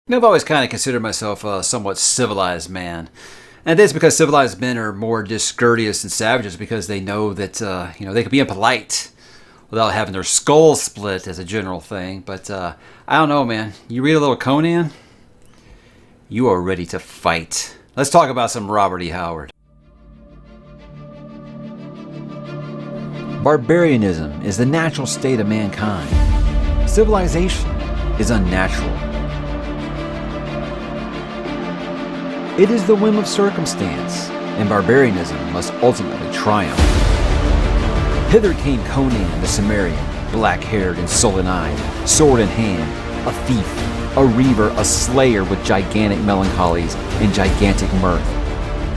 I've always kind of considered myself a somewhat civilized man. And that's because civilized men are more discourteous than savages because they know that, they can be impolite without having their skull split as a general thing. But I don't know, man. You read a little Conan, you are ready to fight. Let's talk about some Robert E. Howard. Barbarianism is the natural state of mankind. Civilization is unnatural. It is the whim of circumstance, and barbarianism must ultimately triumph. Hither came Conan the Cimmerian, black-haired and sullen-eyed, sword in hand, a thief, a reaver, a slayer with gigantic melancholies and gigantic mirth,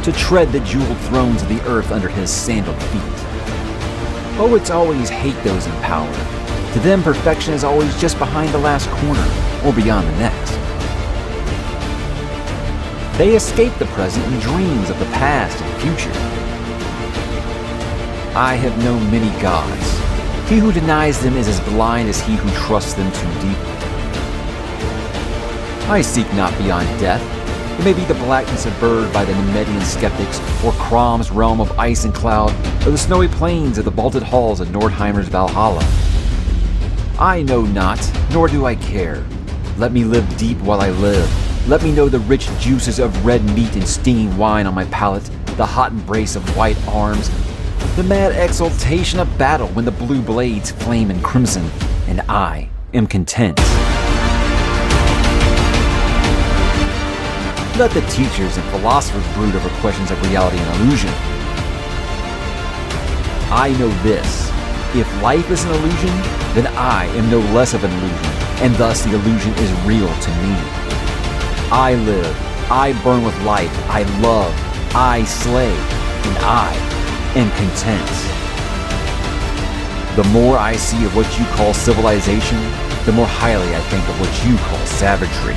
to tread the jeweled thrones of the earth under his sandaled feet. Poets always hate those in power. To them, perfection is always just behind the last corner, or beyond the next. They escape the present in dreams of the past and future. I have known many gods. He who denies them is as blind as he who trusts them too deeply. I seek not beyond death. It may be the blackness averred by the Nemedian skeptics, or Crom's realm of ice and cloud, or the snowy plains of the vaulted halls of Nordheimer's Valhalla. I know not, nor do I care. Let me live deep while I live. Let me know the rich juices of red meat and stinging wine on my palate, the hot embrace of white arms, the mad exultation of battle when the blue blades flame in crimson, and I am content. Let the teachers and philosophers brood over questions of reality and illusion. I know this. If life is an illusion, then I am no less of an illusion, and thus the illusion is real to me. I live, I burn with life, I love, I slay, and I am content. The more I see of what you call civilization, the more highly I think of what you call savagery.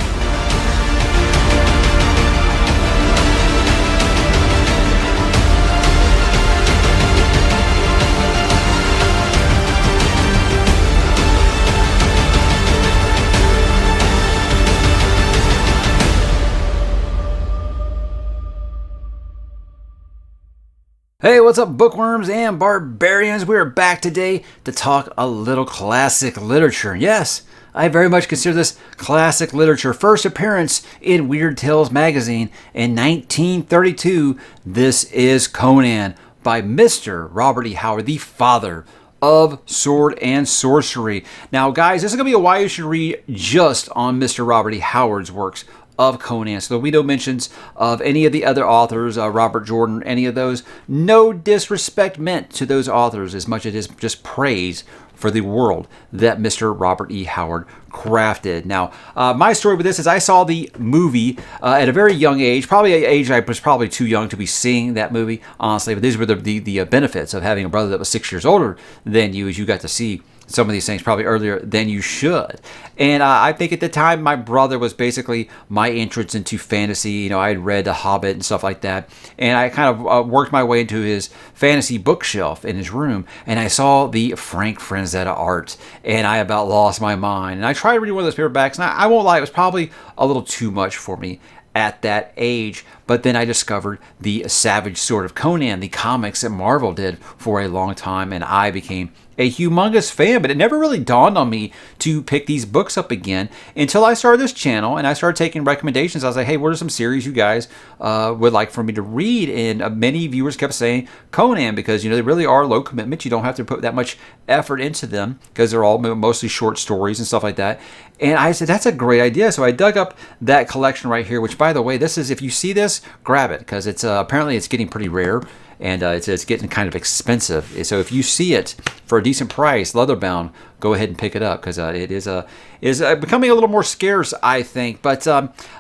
Hey, what's up, bookworms and barbarians? We are back today to talk a little classic literature. Yes, I very much consider this classic literature. First appearance in Weird Tales magazine in 1932. This is Conan by Mr. Robert E. Howard, the father of sword and sorcery. Now, guys, this is going to be a why you should read just on Mr. Robert E. Howard's works of Conan. So there'll be no mentions of any of the other authors, Robert Jordan, any of those. No disrespect meant to those authors as much as it is just praise for the world that Mr. Robert E. Howard crafted. Now, my story with this is I saw the movie at a very young age, probably an age I was probably too young to be seeing that movie, honestly, but these were the benefits of having a brother that was 6 years older than you, as you got to see some of these things probably earlier than you should. And I think at the time, my brother was basically my entrance into fantasy. You know, I had read The Hobbit and stuff like that. And I kind of worked my way into his fantasy bookshelf in his room. And I saw the Frank Frazetta art. And I about lost my mind. And I tried reading one of those paperbacks. And I won't lie, it was probably a little too much for me at that age. But then I discovered the Savage Sword of Conan, the comics that Marvel did for a long time. And I became a humongous fan, but it never really dawned on me to pick these books up again until I started this channel and I started taking recommendations. I was like, hey, what are some series you guys would like for me to read? And many viewers kept saying Conan because, they really are low commitment. You don't have to put that much effort into them because they're all mostly short stories and stuff like that. And I said, that's a great idea. So I dug up that collection right here, which, by the way, this is, if you see this, grab it because it's apparently it's getting pretty rare. And it's getting kind of expensive. So if you see it for a decent price, leather-bound, go ahead and pick it up because it is becoming a little more scarce, I think. But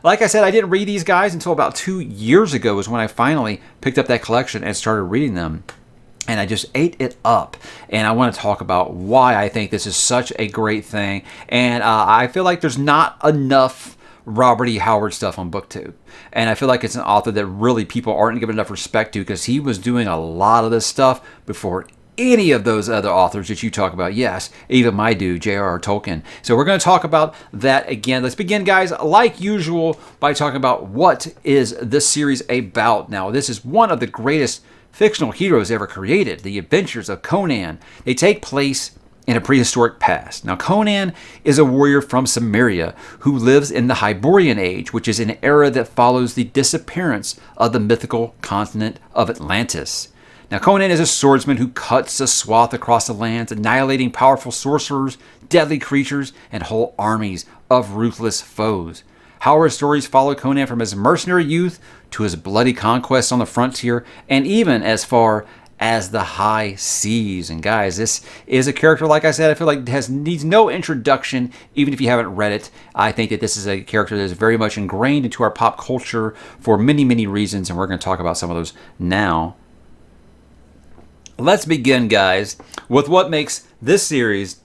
like I said, I didn't read these guys until about 2 years ago is when I finally picked up that collection and started reading them. And I just ate it up. And I want to talk about why I think this is such a great thing. And I feel like there's not enough Robert E. Howard stuff on BookTube. And I feel like it's an author that really people aren't giving enough respect to because he was doing a lot of this stuff before any of those other authors that you talk about. Yes, even my dude, J.R.R. Tolkien. So we're going to talk about that again. Let's begin, guys, like usual, by talking about what is this series about. Now, this is one of the greatest fictional heroes ever created, the adventures of Conan. They take place in a prehistoric past. Now, Conan is a warrior from Cimmeria who lives in the Hyborian Age, which is an era that follows the disappearance of the mythical continent of Atlantis. Now, Conan is a swordsman who cuts a swath across the lands, annihilating powerful sorcerers, deadly creatures, and whole armies of ruthless foes. Howard's stories follow Conan from his mercenary youth to his bloody conquests on the frontier, and even as far as the high seas. And guys, this is a character, like I said, I feel like needs no introduction, even if you haven't read it. I think that this is a character that is very much ingrained into our pop culture for many, many reasons, and we're going to talk about some of those now. Let's begin, guys, with what makes this series,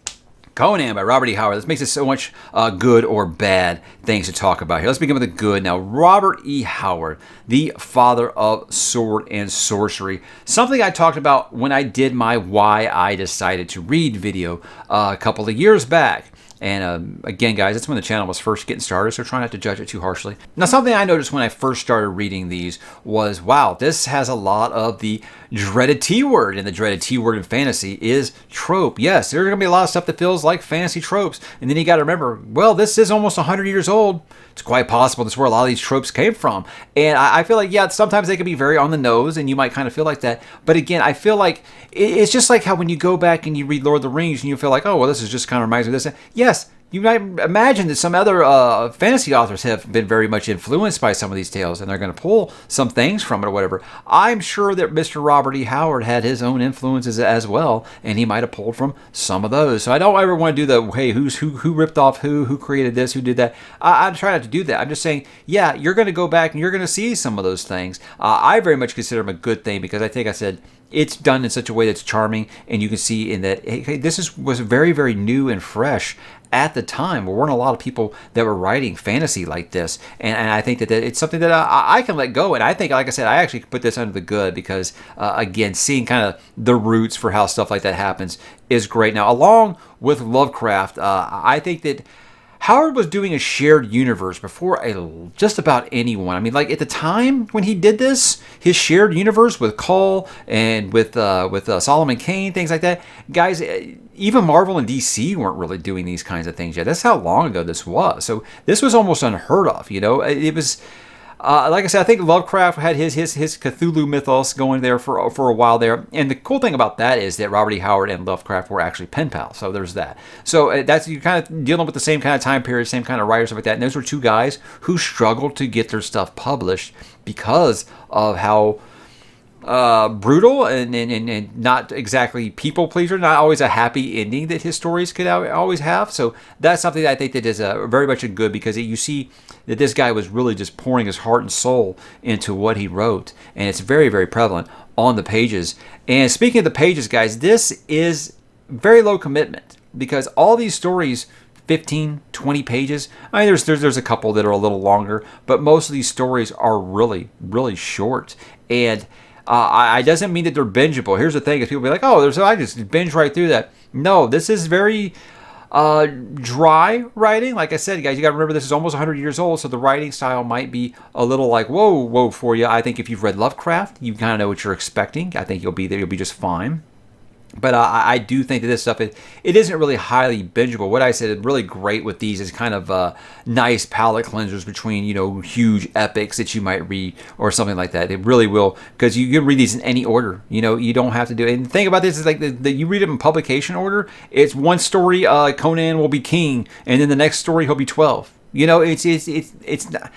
Conan by Robert E. Howard. This makes it so much good or bad things to talk about here. Let's begin with the good. Now, Robert E. Howard, the father of sword and sorcery. Something I talked about when I did my Why I Decided to Read video a couple of years back. And again, guys, that's when the channel was first getting started, so try not to judge it too harshly. Now, something I noticed when I first started reading these was, wow, this has a lot of the dreaded T word, and the dreaded T word in fantasy is trope. Yes, there's going to be a lot of stuff that feels like fantasy tropes, and then you got to remember, well, this is almost 100 years old. It's quite possible that's where a lot of these tropes came from. And I feel like, yeah, sometimes they can be very on the nose, and you might kind of feel like that. But again, I feel like it's just like how when you go back and you read Lord of the Rings, and you feel like, oh, well, this is just kind of reminds me of this. Yes, you might imagine that some other fantasy authors have been very much influenced by some of these tales, and they're going to pull some things from it or whatever. I'm sure that Mr. Robert E. Howard had his own influences as well, and he might have pulled from some of those. So I don't ever want to do the, hey, who ripped off who created this, who did that. I'm trying not to do that. I'm just saying, yeah, you're going to go back and you're going to see some of those things. I very much consider them a good thing because I think I said, it's done in such a way that's charming, and you can see in that, hey, this was very, very new and fresh at the time. There weren't a lot of people that were writing fantasy like this, and I think that it's something that I can let go. And I think, like I said, I actually put this under the good because, again, seeing kind of the roots for how stuff like that happens is great. Now, along with Lovecraft, I think that Howard was doing a shared universe before just about anyone. I mean, like at the time when he did this, his shared universe with Cull and with Solomon Kane, things like that. Guys, even Marvel and DC weren't really doing these kinds of things yet. That's how long ago this was. So this was almost unheard of. You know, it was. Like I said, I think Lovecraft had his Cthulhu mythos going there for a while there. And the cool thing about that is that Robert E. Howard and Lovecraft were actually pen pals. So there's that. So that's, you're kind of dealing with the same kind of time period, same kind of writers, stuff like that. And those were two guys who struggled to get their stuff published because of how brutal and not exactly people pleaser, not always a happy ending that his stories could always have. So that's something that I think that is very much a good, because you see that this guy was really just pouring his heart and soul into what he wrote, and it's very, very prevalent on the pages. And speaking of the pages, guys, this is very low commitment because all these stories, 15, 20 pages. I mean, there's a couple that are a little longer, but most of these stories are really, really short. And I doesn't mean that they're bingeable. Here's the thing: is people be like, "Oh, I just binge right through that." No, this is very dry writing. Like I said, guys, you got to remember this is almost 100 years old, so the writing style might be a little like whoa for you. I think if you've read Lovecraft, you kind of know what you're expecting. I think you'll be just fine. But I do think that this stuff, it isn't really highly bingeable. What I said is really great with these is kind of nice palate cleansers between, huge epics that you might read or something like that. It really will, because you can read these in any order. You don't have to do it. And the thing about this is like you read them in publication order. It's one story, Conan will be king, and then the next story he'll be 12. It's not.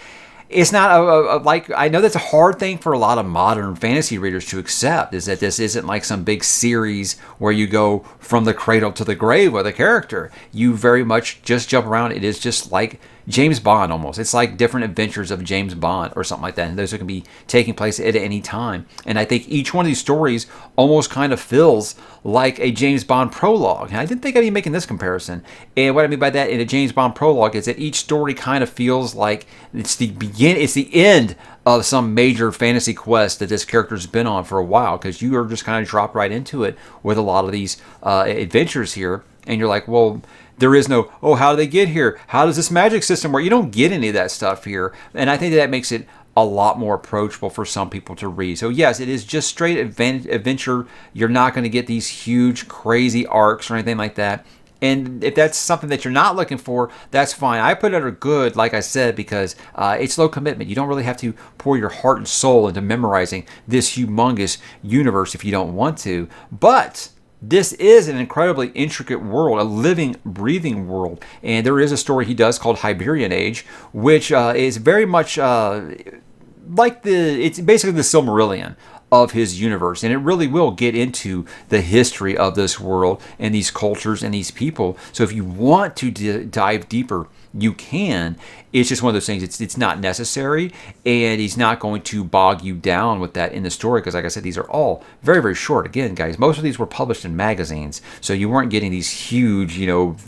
It's not like, I know that's a hard thing for a lot of modern fantasy readers to accept, is that this isn't like some big series where you go from the cradle to the grave with a character. You very much just jump around. It is just like James Bond almost. It's like different adventures of James Bond or something like that. And those can be taking place at any time. And I think each one of these stories almost kind of feels like a James Bond prologue. And I didn't think I'd be making this comparison. And what I mean by that in a James Bond prologue is that each story kind of feels like it's the end of some major fantasy quest that this character's been on for a while, because you are just kind of dropped right into it with a lot of these adventures here. And you're like, well, there is no, oh, how do they get here? How does this magic system work? You don't get any of that stuff here. And I think that makes it a lot more approachable for some people to read. So yes, it is just straight adventure. You're not going to get these huge, crazy arcs or anything like that. And if that's something that you're not looking for, that's fine. I put it under good, like I said, because it's low commitment. You don't really have to pour your heart and soul into memorizing this humongous universe if you don't want to. But this is an incredibly intricate world, a living, breathing world. And there is a story he does called Hyberian Age, which is very much like it's basically the Silmarillion of his universe, and it really will get into the history of this world and these cultures and these people. So if you want to dive deeper, you can. It's just one of those things. It's not necessary, and he's not going to bog you down with that in the story, because like I said, these are all very, very short. Again, guys, most of these were published in magazines, so you weren't getting these huge,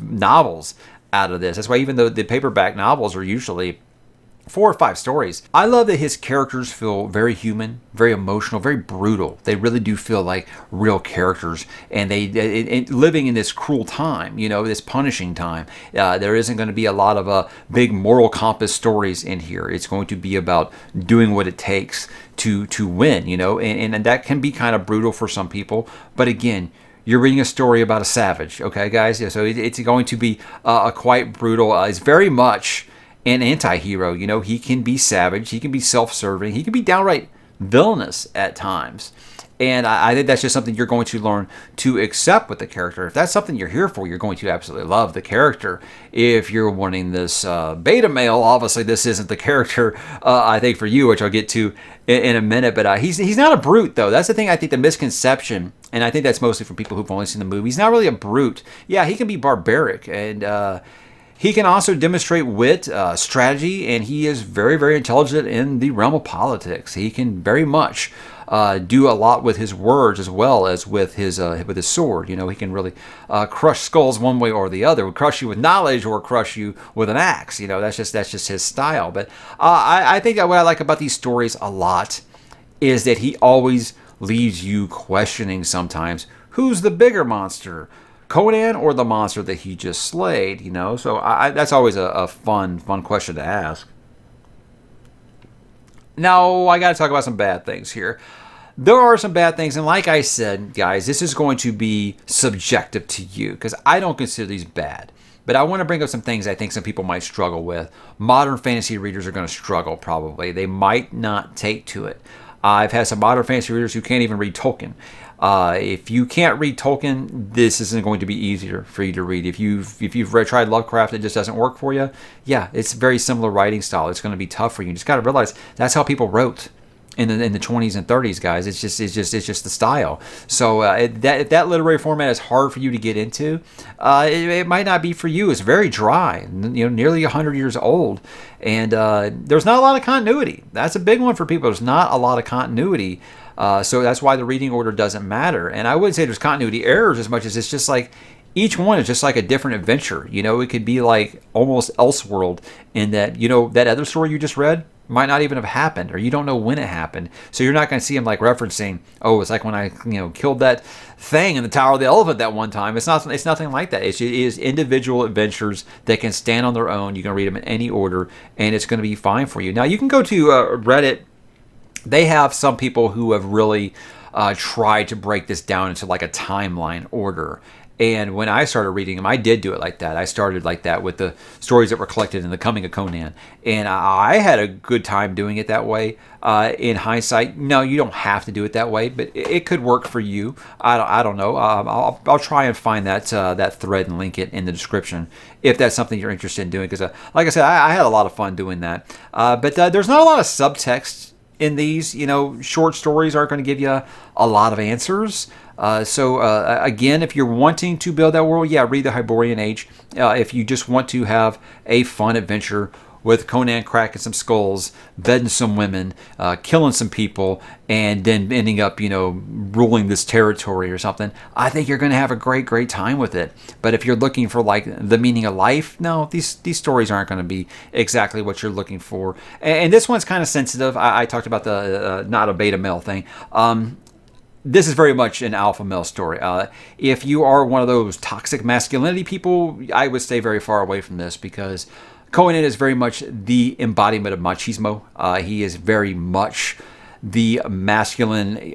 novels out of this. That's why even though the paperback novels are usually 4 or 5 stories, I love that his characters feel very human, very emotional, very brutal. They really do feel like real characters, and they living in this cruel time, this punishing time. There isn't going to be a lot of big moral compass stories in here. It's going to be about doing what it takes to win, and that can be kind of brutal for some people. But again, you're reading a story about a savage, okay, guys? Yeah, so it's going to be quite brutal. It's very much an anti-hero. He can be savage, he can be self-serving, he can be downright villainous at times. And I think that's just something you're going to learn to accept with the character. If that's something you're here for, you're going to absolutely love the character. If you're wanting this beta male, obviously this isn't the character, I think, for you, which I'll get to in a minute. But he's not a brute, though. That's the thing, I think, the misconception, and I think that's mostly from people who've only seen the movie. He's not really a brute. Yeah, he can be barbaric, and he can also demonstrate wit, strategy, and he is very, very intelligent in the realm of politics. He can very much do a lot with his words as well as with his sword. He can really crush skulls one way or the other. Crush you with knowledge or crush you with an axe. That's just his style. But I think that what I like about these stories a lot is that he always leaves you questioning sometimes, who's the bigger monster, Conan or the monster that he just slayed? So that's always a fun question to ask. Now, I got to talk about some bad things here. There are some bad things, and like I said, guys, this is going to be subjective to you, because I don't consider these bad. But I want to bring up some things I think some people might struggle with. Modern fantasy readers are going to struggle, probably. They might not take to it. I've had some modern fantasy readers who can't even read Tolkien. If you can't read Tolkien, this isn't going to be easier for you to read. If you've tried Lovecraft, it just doesn't work for you. Yeah, it's very similar writing style. It's going to be tough for you. You just got to realize that's how people wrote in the 20s and 30s, guys. It's just the style. So if that literary format is hard for you to get into, it might not be for you. It's very dry, nearly 100 years old, and there's not a lot of continuity. That's a big one for people. There's not a lot of continuity. So that's why the reading order doesn't matter. And I wouldn't say there's continuity errors as much as it's just like each one is just like a different adventure. It could be like almost Elseworld in that, that other story you just read might not even have happened, or you don't know when it happened. So you're not going to see him like referencing, oh, it's like when I killed that thing in the Tower of the Elephant that one time. It's nothing like that. It is individual adventures that can stand on their own. You can read them in any order, and it's going to be fine for you. Now, you can go to Reddit. They have some people who have really tried to break this down into like a timeline order. And when I started reading them, I did do it like that. I started like that with the stories that were collected in The Coming of Conan. And I had a good time doing it that way. In hindsight, no, you don't have to do it that way, but it could work for you. I don't know. I'll try and find that thread and link it in the description if that's something you're interested in doing. Because like I said, I had a lot of fun doing that. But there's not a lot of subtext in these. Short stories aren't going to give you a lot of answers. Again, if you're wanting to build that world, yeah, read the Hyborian Age. If you just want to have a fun adventure with Conan cracking some skulls, vetting some women, killing some people, and then ending up, ruling this territory or something, I think you're going to have a great, great time with it. But if you're looking for like the meaning of life, no, these stories aren't going to be exactly what you're looking for. And this one's kind of sensitive. I talked about the not a beta male thing. This is very much an alpha male story. If you are one of those toxic masculinity people, I would stay very far away from this, because Conan is very much the embodiment of machismo. He is very much the masculine,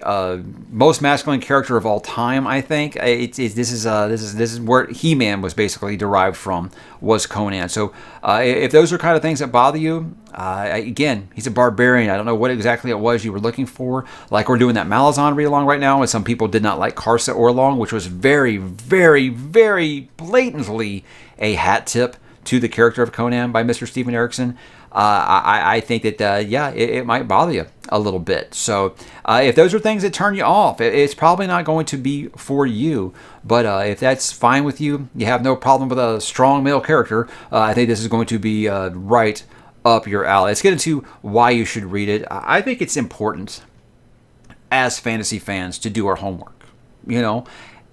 most masculine character of all time. I think this is where He-Man was basically derived from, was Conan. So if those are kind of things that bother you, again, he's a barbarian. I don't know what exactly it was you were looking for. Like, we're doing that Malazan read along right now, and some people did not like Karsa Orlong, which was very, very, very blatantly a hat tip to the character of Conan by Mr. Stephen Erickson. I think that, it might bother you a little bit. So if those are things that turn you off, it's probably not going to be for you. But if that's fine with you, you have no problem with a strong male character, I think this is going to be right up your alley. Let's get into why you should read it. I think it's important as fantasy fans to do our homework,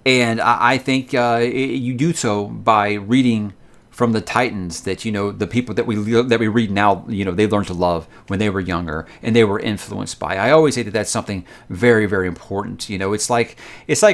and I think you do so by reading from the titans that, the people that we read now, they learned to love when they were younger and they were influenced by. I always say that that's something very, very important. It's like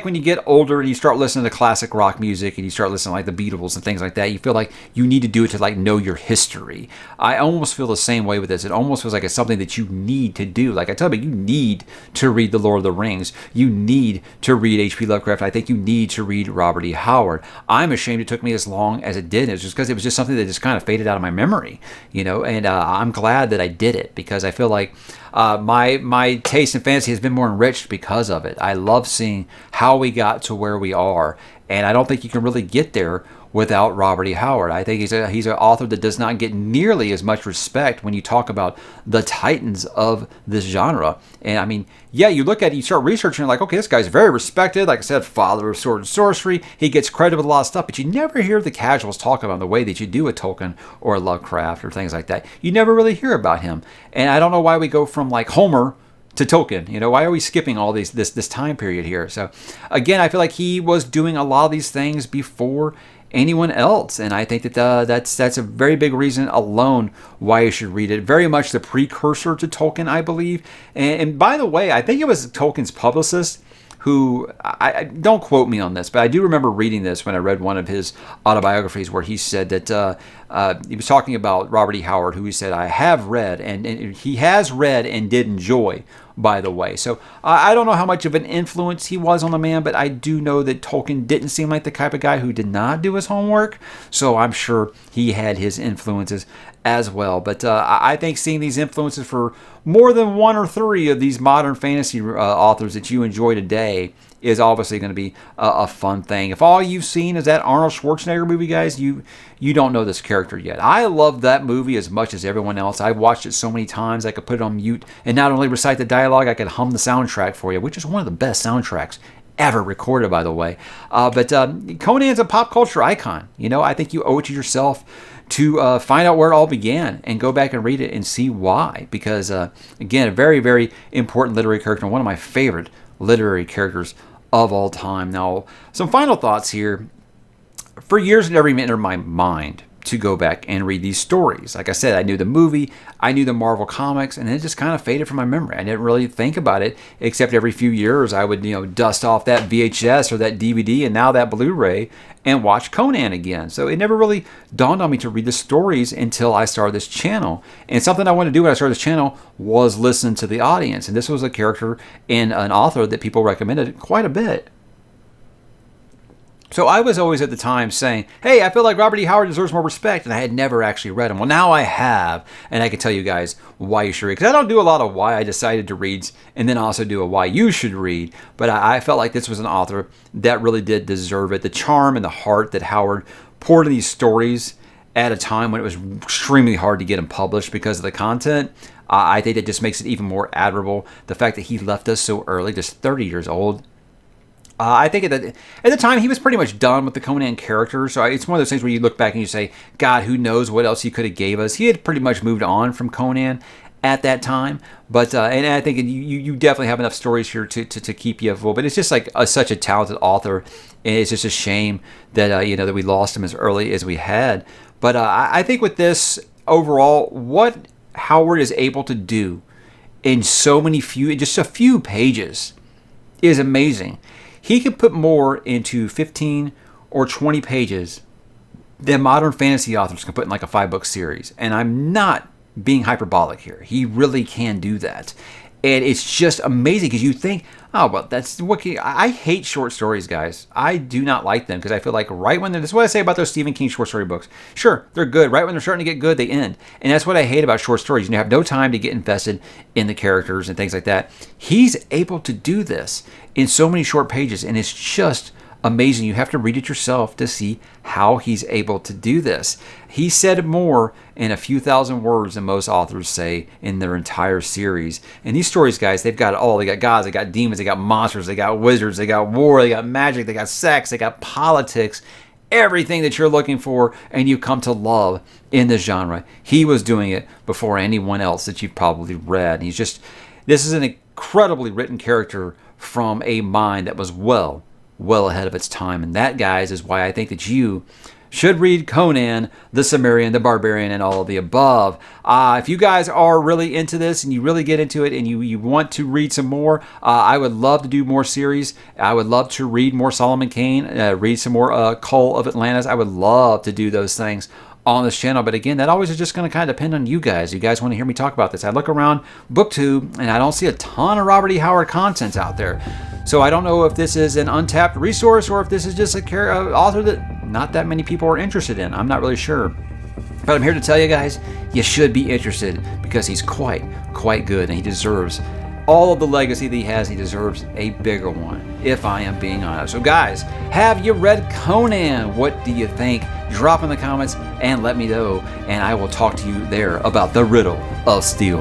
when you get older and you start listening to classic rock music and you start listening to like the Beatles and things like that, you feel like you need to do it to like know your history. I almost feel the same way with this. It almost feels like it's something that you need to do. Like I tell you, you need to read The Lord of the Rings. You need to read H.P. Lovecraft. I think you need to read Robert E. Howard. I'm ashamed it took me as long as it did. It's just because it was just something that just kind of faded out of my memory, and I'm glad that I did it, because I feel like my taste in fantasy has been more enriched because of it. I love seeing how we got to where we are, and I don't think you can really get there without Robert E. Howard. I think he's an author that does not get nearly as much respect when you talk about the titans of this genre. And I mean, yeah, you look at it, you start researching, like, okay, this guy's very respected. Like I said, father of sword and sorcery. He gets credit with a lot of stuff, but you never hear the casuals talk about him the way that you do with Tolkien or Lovecraft or things like that. You never really hear about him. And I don't know why we go from like Homer to Tolkien. Why are we skipping all this time period here? So again, I feel like he was doing a lot of these things before anyone else, and I think that that's a very big reason alone why you should read it. Very much the precursor to Tolkien, I believe. And by the way, I think it was Tolkien's publicist who, I don't quote me on this, but I do remember reading this when I read one of his autobiographies, where he said that he was talking about Robert E. Howard, who he said, I have read, and he has read and did enjoy, by the way. So I don't know how much of an influence he was on the man, but I do know that Tolkien didn't seem like the type of guy who did not do his homework. So I'm sure he had his influences as well. But I think seeing these influences for more than one or three of these modern fantasy authors that you enjoy today is obviously going to be a fun thing. If all you've seen is that Arnold Schwarzenegger movie, guys, you don't know this character yet. I love that movie as much as everyone else. I've watched it so many times I could put it on mute and not only recite the dialogue, I could hum the soundtrack for you, which is one of the best soundtracks ever recorded, by the way. But Conan's a pop culture icon. I think you owe it to yourself to find out where it all began and go back and read it and see why. Because, again, a very, very important literary character, and one of my favorite literary characters of all time. Now, some final thoughts here. For years, it never even entered my mind to go back and read these stories. Like I said, I knew the movie, I knew the Marvel comics, and it just kind of faded from my memory. I didn't really think about it, except every few years I would, dust off that VHS or that DVD and now that Blu-ray and watch Conan again. So it never really dawned on me to read the stories until I started this channel. And something I wanted to do when I started this channel was listen to the audience. And this was a character and an author that people recommended quite a bit. So I was always at the time saying, hey, I feel like Robert E. Howard deserves more respect, and I had never actually read him. Well, now I have, and I can tell you guys why you should read. Because I don't do a lot of why I decided to read, and then also do a why you should read. But I felt like this was an author that really did deserve it. The charm and the heart that Howard poured in these stories at a time when it was extremely hard to get them published because of the content. I think that just makes it even more admirable. The fact that he left us so early, just 30 years old. I think at the time he was pretty much done with the Conan character. So it's one of those things where you look back and you say, God, who knows what else he could have gave us. He had pretty much moved on from Conan at that time. But and I think you definitely have enough stories here to keep you full. But it's just like such a talented author. And it's just a shame that that we lost him as early as we had. But I think with this overall, what Howard is able to do in just a few pages is amazing. He can put more into 15 or 20 pages than modern fantasy authors can put in like a 5-book series. And I'm not being hyperbolic here. He really can do that. And it's just amazing because you think, oh, well, I hate short stories, guys. I do not like them because I feel like right when that's what I say about those Stephen King short story books. Sure, they're good. Right when they're starting to get good, they end. And that's what I hate about short stories. You have no time to get invested in the characters and things like that. He's able to do this in so many short pages, and it's just amazing. You have to read it yourself to see how he's able to do this. He said more in a few thousand words than most authors say in their entire series. And these stories, guys, they've got it all. They got gods, they got demons, they got monsters, they got wizards, they got war, they got magic, they got sex, they got politics, everything that you're looking for and you come to love in this genre. He was doing it before anyone else that you've probably read. And this is an incredibly written character from a mind that was well ahead of its time. And that, guys, is why I think that you should read Conan, the Cimmerian, the Barbarian, and all of the above. If you guys are really into this and you really get into it and you want to read some more, I would love to do more series. I would love to read more Solomon Kane, read some more Cull of Atlantis. I would love to do those things on this channel. But again, that always is just going to kind of depend on you guys. You guys want to hear me talk about this. I look around BookTube and I don't see a ton of Robert E. Howard content out there. So I don't know if this is an untapped resource or if this is just an author that not that many people are interested in. I'm not really sure. But I'm here to tell you guys, you should be interested because he's quite good and he deserves all of the legacy that he has. He deserves a bigger one, if I am being honest. So guys, have you read Conan? What do you think? Drop in the comments and let me know, and I will talk to you there about the Riddle of Steel.